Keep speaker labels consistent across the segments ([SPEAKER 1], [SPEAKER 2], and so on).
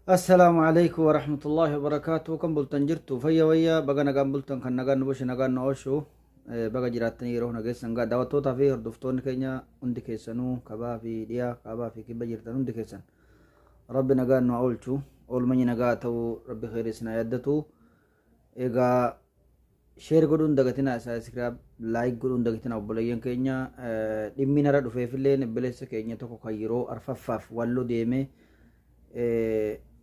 [SPEAKER 1] السلام عليكم ورحمة الله وبركاته. كم بلتن جرتو فيا ويا بقى نقام بلتن كان نقام نبوش نقام نوشو بقى جراتني يروح نقيس نقا دعوتو تافي هردفتون كينيا عندي كيسنو كبا في ديا كبا في كبا جرتن عندي كيسن ربي نقام نعولشو أول مني نقا تو ربي خير سنا يدتو إيقا شير قدون دقتنا سابسكرايب لايك قدون دقتنا وبلين كينيا دمينا ردو فيفلين بلس كينيا توكو خيرو أرففاف والو ديمي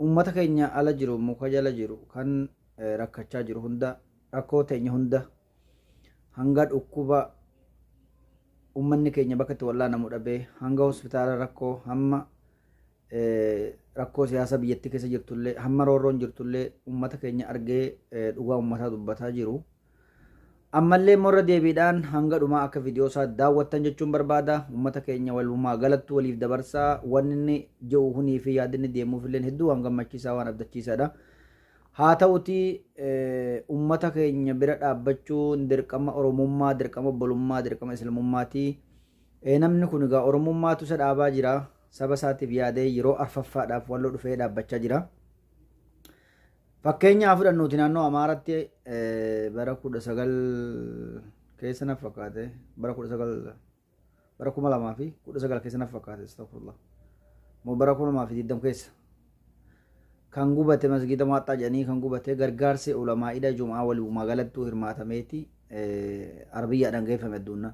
[SPEAKER 1] ummata keenya ala jiru muka jala jiru kan rakkachaa jiru hunda rakkoo teenya hunda hanga dhukkuba ummanni keenya bakka itti wallaanamu dhabee hanga hospitaala rakkoo hamma rakkoo siyaasa biyyattii keessa jirtullee hamma roorroon jirtullee ummata keenya argee dhugaa ummataa dubbataa jiru. Ammallee morra deebiidhaan hanga dhumaa akka viidiyoo isaa daawwattan jechuun barbaada. Uummata keenya walumaa galatti waliif dabarsaa wanni inni jiru hunii fi yaadinni deemuuf illee hedduu waan gammachiisaa waan abdachiisaadha. Haa ta'uti uummata keenya bira dhaabbachuun dirqama Oromummaa, dirqama obbolummaa, dirqama Islaamummaati. Namni kun egaa Oromummaatu isa dhaabaa jira. Saba isaatiif yaadee yeroo arfaffaadhaaf walloo dhufee dhaabbachaa jira. Fakkeenyaaf fudhannuuti naannoo Amaaraatti bara 19 keessa na fakkaate bara 19 bara 2019 keessa na fakkaate astaghfirullah moo bara 2020 keessa kan gubate masgida Maaxxaa jedhanii kan gubate gargaarsi ulamaa'idha Jumaa walumaa galattuu hirmaatameeti arbiyyaadhaan geeffame addunyaan.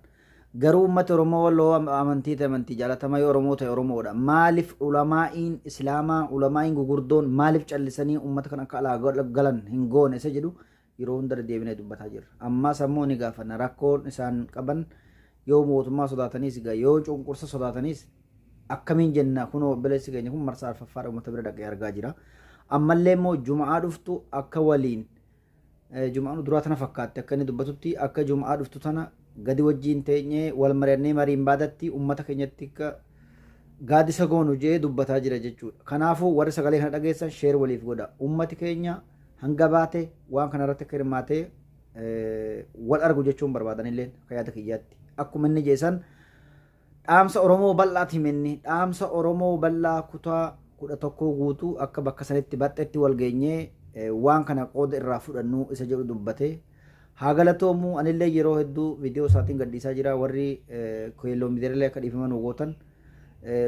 [SPEAKER 1] Garuu uummata Oromoo walloo amantii jaalatamaa Oromoo ta'e Oromoodha. Maaliif ulamaa'iin Islaamaa ulamaa'iin gugurdoon maaliif callisanii uummata kan akka alaa galan hin goone isa jedhu yeroo hunda deebinee dubbataa jirra. Amma sammuu ni gaafanna rakkoon isaan qaban yoo mootummaa sodaatanis yoo cunqursa sodaatanis akkamiin jenna kunoo obboleessi keenya kun marsaa arfaffaadha uummata bira dhaqee argaa jira. Ammallee immoo Jumaa dhuftu akka waliin Jumaan duraa tana fakkaatti akka inni dubbatutti akka Jumaa dhuftu tana gadi wajjiin teenyee wal mari'annee mariin baadatti uummata keenyatti gaaddisa goonu jee dubbataa jira jechuudha. Kanaafuu warri sagalee kana dhageessan sheer waliif godha. Uummati keenya hanga baate waan kana irratti akka hirmaatee wal argu jechuun barbaadanillee akka yaada kiyyaatti. Akkuma inni jeessan dhaamsa Oromoo bal'aati himenni dhaamsa Oromoo bal'aa kutaa 11 guutuu akka bakka sanitti baxxetti wal geenyee waan kana qooda irraa fudhannu isa jedhu dubbatee haagalatoomuu anillee yeroo hedduu viidiyoo isaatiin gadhiisaa jira warri keelloo miidiyaarlee akka dhiifaman hawwatan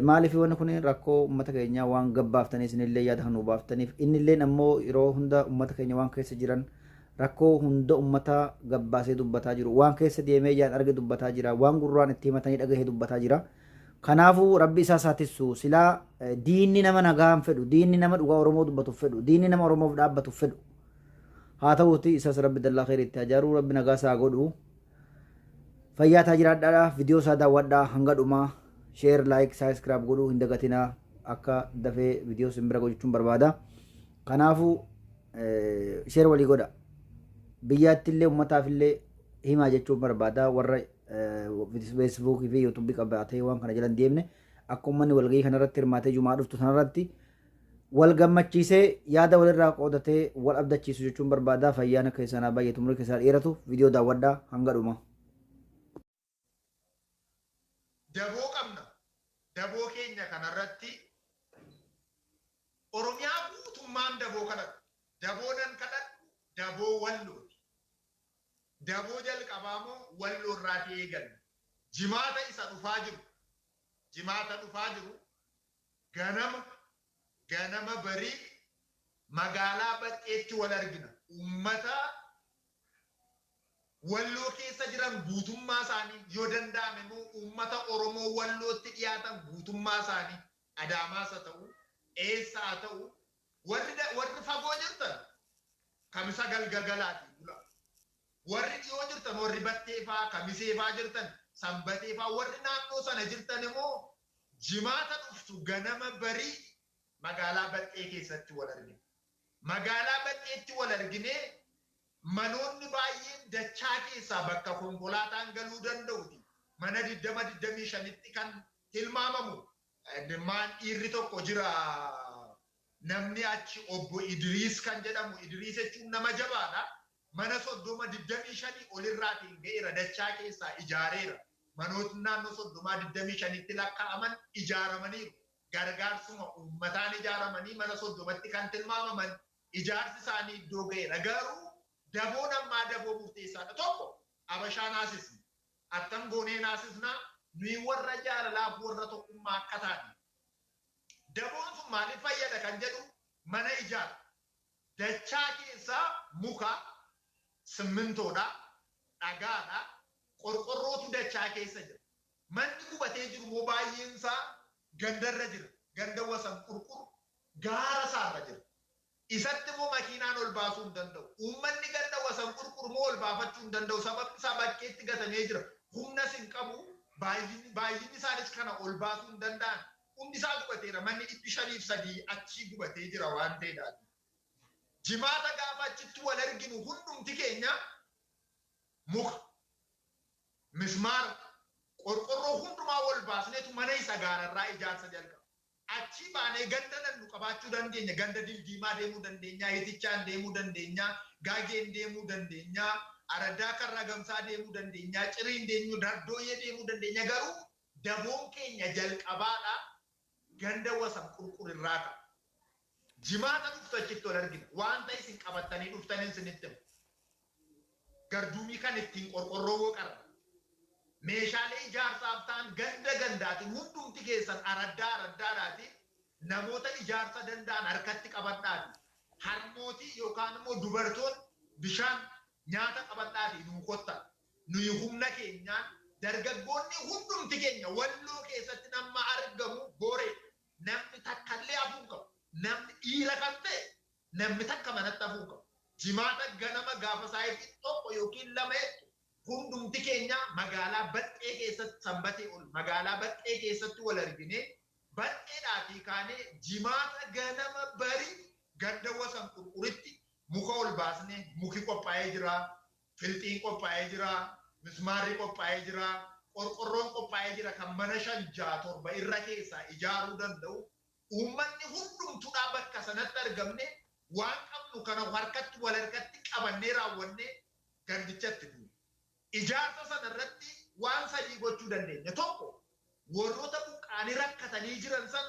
[SPEAKER 1] maaliif wanni kun rakkoo uummata keenyaa waan gabbaaftaniif isinillee yaada kan baaftaniif innillee ammoo yeroo hunda uummata keenya waan keessa jiran rakkoo hunda uummata gabbaasee dubbataa jiru waan keessa deemee jaan arge dubbataa jira waan gurraan itti himatanii dhagahee dubbataa jira. Kanaafuu rabbi isaa saatissu silaa diinni nama nagaan fedhu diinni nama dhugaa Oromoo dubbatuuf fedhu diinni nama Oromoof dhaabbatuuf fedhu haa ta'uuti isas rabbi dallaa khayriitti hajaaruu rabbi nagaa isaa godhu fayyaa taajiraadhaadha viidiyoo isaa daawwadhaa hanga dhumaa sheer laayik saabskiraayib godhuu hin dagatinaa akka dafee viidiyoo simbira gochuun barbaada. Kanaafuu sheer walii godha biyyaattillee uummataafillee himaa jechuun barbaada warra Facebook fi YouTube qabaatee waan kana jalan deemne akka uummanni walgahii kanarratti hirmaatee Jumaa dhuftu sanarratti wal gammachiisee yaada walirraa qoodatee wal abdachiisu jechuun barbaada. Fayyaana keessanaa baay'eetu umurii keessaa dheeratu viidiyoo daawwadhaa hanga dhuma.
[SPEAKER 2] Daboo qabna. Daboo keenya kanarratti Oromiyaa guutummaan daboo kanatti daboonan kadhadhu daboo wallooti. Daboo jalqabaa moo walloo irraatii eegalle. Jimaata isa dhufaa jiru. Jimaata dhufaa jiru ganama barii magaalaa Baxxeetti wal argina. Uummata walloo keessa jiran guutummaa isaanii yoo danda'ame immoo uummata Oromoo wallootti dhiyaatan guutummaa isaanii Adaamaas haa ta'u eessa haa ta'u warri fagoo jirtan kamisa galgalaati bula. Warri dhiyoo jirtan warri Batteefaa Kamiseefaa jirtan Sanbateefaa warri naannoo sana jirtan immoo jimaata dhuftu ganama barii magaalaa Baxxee keessatti wal argine. Magaalaa Baxxeetti wal argine manoonni baay'een dachaa keessaa bakka konkolaataan galuu danda'uti. Mana 20-25tti kan tilmaamamu. Maan dhiirri tokko jira namni achi obbo Idriis kan jedhamu. Idriis jechuun nama jabaadha. Mana 30-25 olirraatiin ga'eera dachaa keessaa ijaareera. Manoota naannoo 30-25tti lakkaa'aman ijaaramaniiru. gargaarsuma uummataan ijaaramanii mana 30tti kan tilmaamaman ijaarsi isaanii iddoo ga'eera. Garuu daboon ammaa daboo murteessaadha. Tokko Abashaa naasisni. Attam goonee naasisnaa nuyi warra jaalalaaf warra tokkummaa akka taane. Daboon sun maaliif fayyada kan jedhu mana ijaara. Dachaa keessaa muka, simmintoodha, dhagaadha, qorqorrootu dachaa keessa jira. Manni gubatee jiru moo baay'een isaa gandarra jira. Ganda wasan qurquru gaara isaarra jira. Isatti moo makiinaan ol baasuu hin danda'u. Uummanni ganda wasan qurquru moo ol baafachuu hin danda'u. Sababni isaa bakkeetti gatamee jira. Humnas hin qabu. Baay'inni isaanis kana ol baasuu hin danda'an. Hundi isaa gubateera. Manni 503 achii gubatee jira waan ta'eedha. Jimaata gaafa achitti wal arginu hundumti keenya muka, mismaara, qorqorroo hundumaa wal baasneetu mana isa gaararraa ijaarsa jalqaba. Achii baanee ganda nannu qabaachuu dandeenya. Ganda dildiimaa deemuu dandeenya. Hitichaan deemuu dandeenya. Gaageen deemuu dandeenya. Araddaa karra gamsaa deemuu dandeenya. Ciriin deemuu, dardooyyee deemuu dandeenya. Garuu daboon keenya jalqabaadha. Ganda wasan qurqurirraa qaba. Jimaata dhuftu achitti wal argina. Waan ta'e isin qabattanii dhuftanii isinitti himu. Garduumii kan ittiin qorqorroo qarra. Meeshaalee ijaarsaaf ta'an ganda gandaatiin hundumti keessan araddaadhaatiin namoota ijaarsa danda'an harkatti qabadhaati. Harmootii yookaan immoo dubartoonni bishaan nyaata qabadhaati nuu kotta. Nuyi humna keenyaan dargaggoonni hundumti keenya walloo keessatti nama argamu booree namni takkallee hafuu qabu. Namni dhiira kan ta'e namni takka manatti hafuu qabu. Jimaata ganama gaafa saayitii tokko yookiin lama hundumti keenya magaalaa Baxxee keessatti sanbatee ol magaalaa Baxxee keessatti wal argine Baxxeedhaatii kaanee jimaata ganama bari ganda wasan qurquritti muka ol baasne muki qophaa'ee jira, filxiin qophaa'ee jira, mismaarri qophaa'ee jira, qorqorroon qophaa'ee jira kan mana 5-7 irra keessaa ijaaruu danda'u. Uummanni hundumtuudhaa bakka sanatti argamne waan qabnu kana harkatti wal harkatti qabannee raawwannee gandichatti duune. Ijaarsa sanarratti waan sadii gochuu dandeenya. Tokko warroota buqqaanii rakkatanii jiran san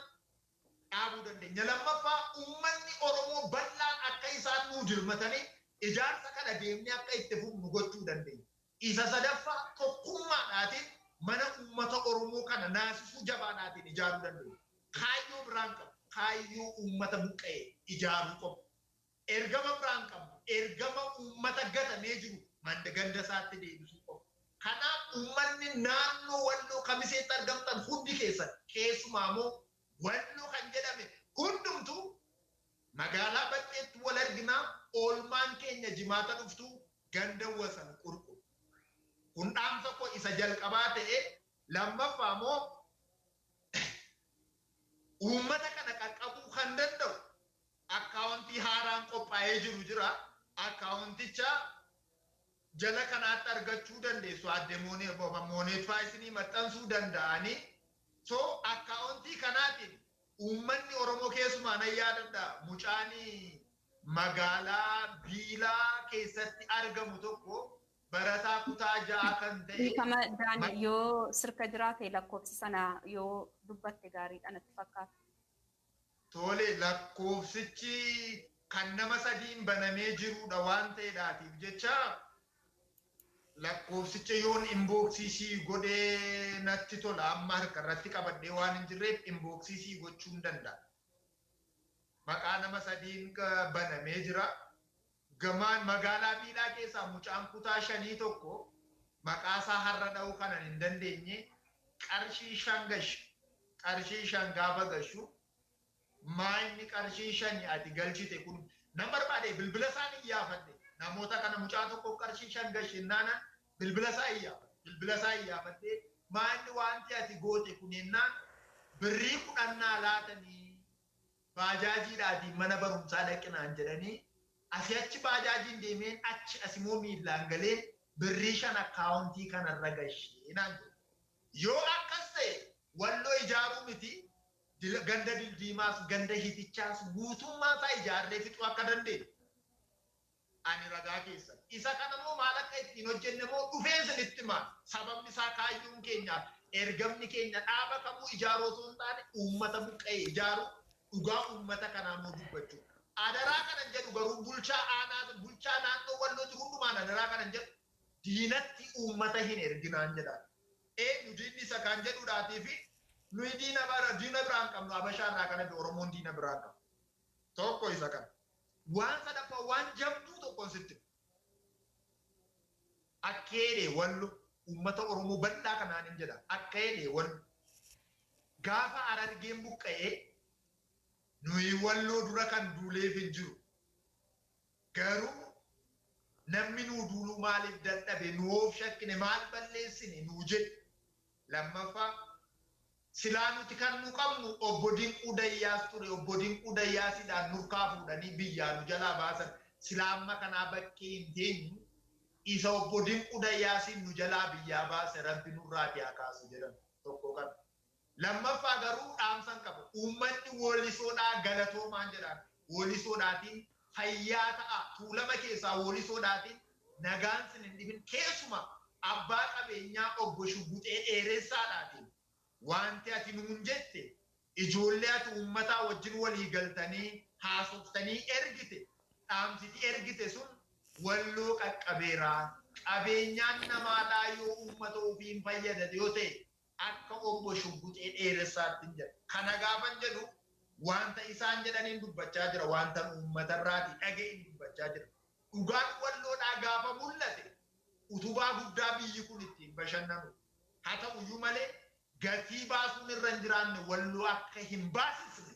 [SPEAKER 2] dhaabuu dandeenya. Lammaffaa uummanni Oromoo bal'aan akka isaan nuu dirmatanii ijaarsa kana deemnee akka itti fufnu gochuu dandeenya. Isa sadaffaa tokkummaadhaatiin mana uummata Oromoo kana naasisuu jabaadhaatiin ijaaruu dandeenya. Kaayyoo biraan qabu. Kaayyoo uummata buqqa'ee ijaaruu qabu. Ergama biraan qabu. Ergama uummata gatamee jiru manda ganda isaatti deebisuu qabu. Kanaaf uummanni naannoo walloo kamiseetti argamtan hundi keessan keessumaa immoo walloo kan jedhame hundumtuu magaalaa Baxxeetti wal arginaa oolmaan keenya jimaata dhuftu ganda wasan qurquru. Kun dhaamsa koo isa jalqabaa ta'e lammaffaa immoo uummata kana qaqqabuu kan danda'u akkaawuntii haaraan qophaa'ee jiru jira. Akkaawunticha jala kanaatti argachuu dandeessu. Adde mooneetaayisinii maxxansuu danda'anii. So akkaawuntii kanaatiin uummanni Oromoo keessumaa nan yaadadha. Mucaanii magaalaa Biilaa keessatti argamu tokko barataa kutaa 6 kan ta'e.
[SPEAKER 3] Kama Daani yoo sirka jiraate lakkoofsi sana yoo dubbatte gaariidha natti fakkaata.
[SPEAKER 2] Tole lakkoofsichi kan nama 3 banamee jirudha waan ta'eedhaatiif jecha lakkoofsicha yoon inboksii godhee natti tola amma harka irratti qabadhee waan hin jirreef inboksii gochuu hin danda'a. Maqaa nama 3 banamee jira. Gamaan magaalaa Biilaa keessaa mucaan kutaa 5 tokko maqaa isaa har'a dha'uu kanan hin dandeenye qarshii 5 gaafa gashu maayinni qarshii 5 ati galchite kun nan barbaade bilbila isaan iyyaafadhe namoota kana mucaa tokko qarshii 5 gashinnaana bilbila isaa iyyaafadhe maayinni wanti ati goote kun ennaan birrii 10 laatanii baajaajiidhaatiin mana barumsaa dhaqinaan jedhanii asii achi baajaajiin deemeen achi asimoo miilaan galeen birrii 5 akkaawuntii kanarra gashee naan yoo akkas ta'e walloo ijaaruu miti ganda dildiimaas ganda hitichaas guutummaa isaa ijaarree fixuu akka dandeenyu ani ragaa keessa isa kana immoo maal akka ittiin hojjenne immoo dhufeen sinitti maal sababni isaa kaayyuun keenya ergamni keenya dhaaba kamuu ijaaruu osoo hin taane uummata buqqee ijaaru dhugaa uummata kanaa immoo dubbachuu. Adaraa kanan jedhu garuu bulchaa aanaa bulchaa naannoo wallooti hundumaan adaraa kanan jedhu diinatti uummata hin erginaan jedha. Eenyu diinni isa kan jedhuudhaatii fi nuyi diina biraan qabnu Habashaarraa kana Oromoon diina biraan qabu. Tokko isa kana. Waan sadaffaa waan jabduu tokkoon sitti. Akkeedee wallo uummata Oromoo bal'aa kanaan hin jedha. Akkeedee wallo gaafa Harargeen buqqa'ee nuyi walloo dura kan duuleef hin jiru. Garuu namni nuu duuluu maaliif dadhabe nuuf shakkine maal balleessine nuu jedhe. Lammaffaa silaa nuti kan nu qabnu obbo Dinquu Dayyaas ture. Obbo Dinquu Dayyaasidhaan nurkaa fuudhanii biyyaa nu jalaa baasan. Silaa amma kanaa bakkee hin teenyu isa obbo Dinquu Dayyaasin nu jalaa biyyaa baase rabbi nurraatii haa kaasu jedhan tokko kana. Lammaffaa garuu dhaamsan qabu. Uummanni Woolisoodhaa galatoomaan jedhaan. Woolisoodhaatiin fayyaa ta'a. Tuulama keessaa Woolisoodhaatiin nagaan sin hin dhibin. Keessuma abbaa qabeenyaa obbo Shugguxee Dheeressaadhaatiin wanti ati nuun jette ijoollee ati uummataa wajjin walii galtanii haasoftanii ergite dhaamsiti ergite sun walloo qaqqabeeraa. Qabeenyaan namaadhaa yoo uummata ofiin fayyadate yoo ta'e akka obbo Shugguxee Dheeressaatti hin jedhu. Kana gaafan jedhu wanta isaan jedhaniin dubbachaa jira. Wanta uummatarraati dhaga'in dubbachaa jira. Dhugaan walloodhaa gaafa mul'ate utubaa guddaa biyyi kun ittiin bashannanu. Haa ta'uyyuu malee gatii baasuun irra hin jiraanne walloo akka hin baasisne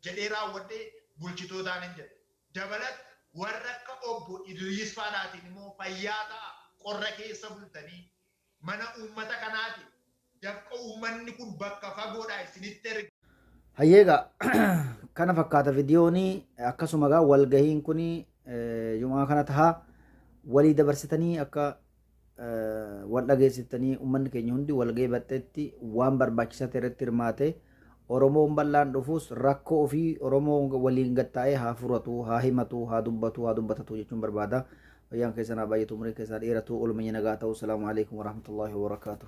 [SPEAKER 2] jedhee raawwadhee bulchitootaan hin jedhe. Dabalata warra akka obbo Idriis Faadhaatiin immoo fayyaa ta'a qorra keessa bultanii mana uummata kanaati. Dafqa uummanni kun bakka fagoodhaa isinitti erga.
[SPEAKER 1] Hayyeegaa kana fakkaata viidiyoonii akkasuma gaa walgahiin kun jumaa kana tahaa walii dabarsitanii akka wal dhageessitanii uummanni keenya hundi walgahii baxxeetti waan barbaachisaa ta'e irratti hirmaate Oromoon bal'aan dhufuus rakkoo ofii Oromoo waliin gattaa'ee haa furatu, haa himatu, haa dubbatatu jechuun barbaada. Fayyaan keessanaa baay'atu, umurii keessaa dheeratu, oolmaa nagaa ta'u. Salaamu alaikum warahmatullahi wabarakatuh.